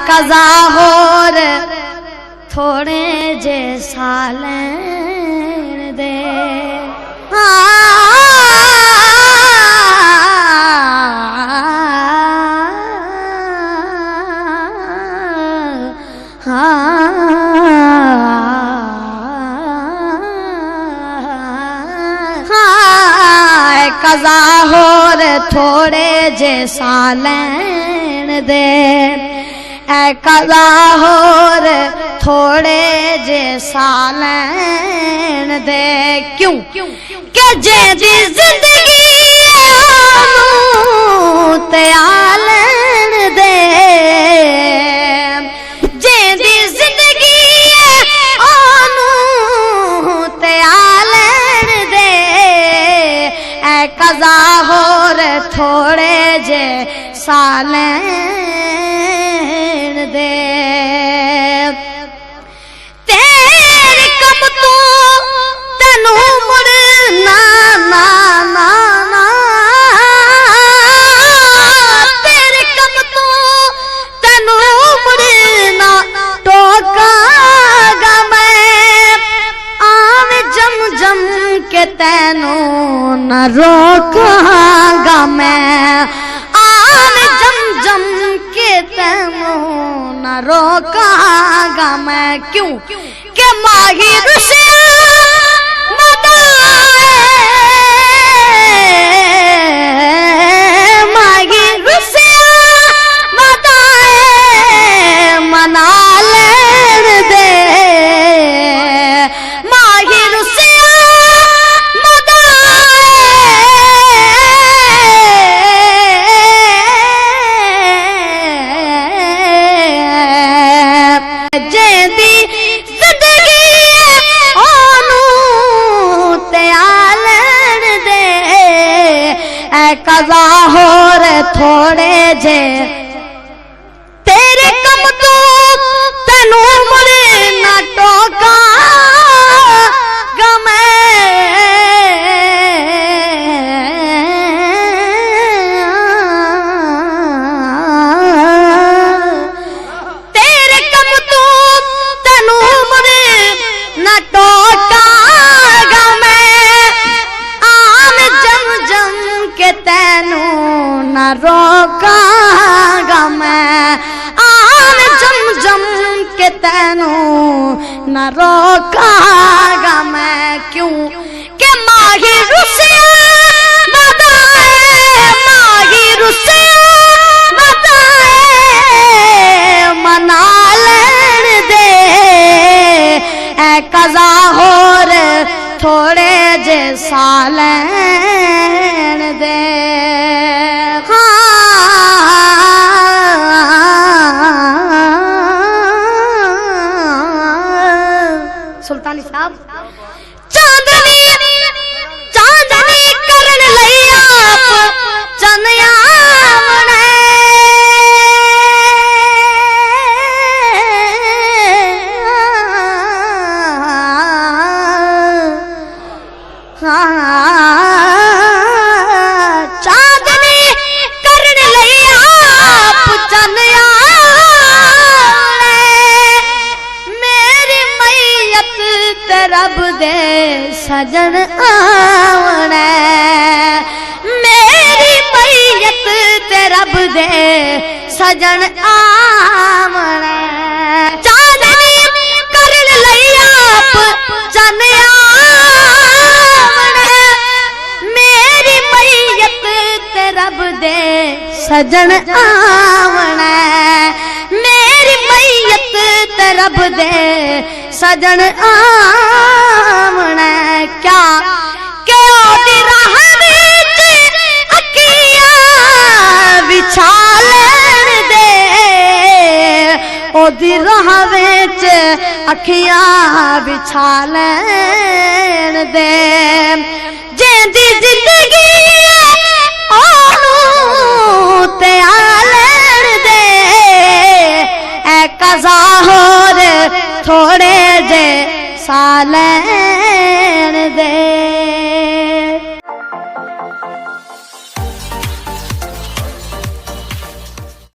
कज़ा होर थोड़े जे सालैन दे। कज़ा होर थोड़े जे सालैन दे, ऐ कज़ा होर थोड़े जे सालैन दे। क्यों के जेदी जिंदगी ते आलैन दे, जेदी जिंदगी ओनू ते आलैन दे। ऐ कज़ा होर थोड़े जे सालैन दे। तेरे कम तू तेनू मुड़ ना ना ना ना, तेरे कम तू तेनू मुड़ ना टोकागा मैं। आवे जम जम के तेनू न रोकागा मैं, आवे जम जम के तेनू न रोकागा मैं। क्यों के माही रुसिया मदाए, माही रुसिया मदाए मना लेन दे। माही रुसिया जेदी जिंदगी ओनू ते आलैन दे। ऐ कज़ा होर थोड़े जे तेरे कम तू तेनू मुड़ ना टोकागा मैं। तेरे कम तू तेनू मुड़ ना टोकागा मैं। आम जम जम के तेनू न रोकागा मैं। आम जम जम के तेनू न रोकागा मैं। क्यों के माही रुसिया मदाए, माही रुसिया मदाए मना लेन दे। ऐ कज़ा होर थोड़े जे सालैन दे। सुल्तानी साहब चांदनी चांदनी करन लई आप चनिया चांदनी करन लई आप चनिया। मेरी मैयत ते रब दे सजन आवणे, मेरी मैयत ते रब दे सजन आवणे। चांदनी करन लई आप चनिया, मेरी मैयत ते रब दे सजन आवणे। मेरी मैयत ते रब दे सजन आवणे। क्या के ओदी राह विच अखियां बिछा लेन दे, ओदी राह विच अखियां बिछा लेन दे। जेदी जिंदगी ओनू ते आलैन दे। ऐ कज़ा होर थोड़े जे सालैन दे।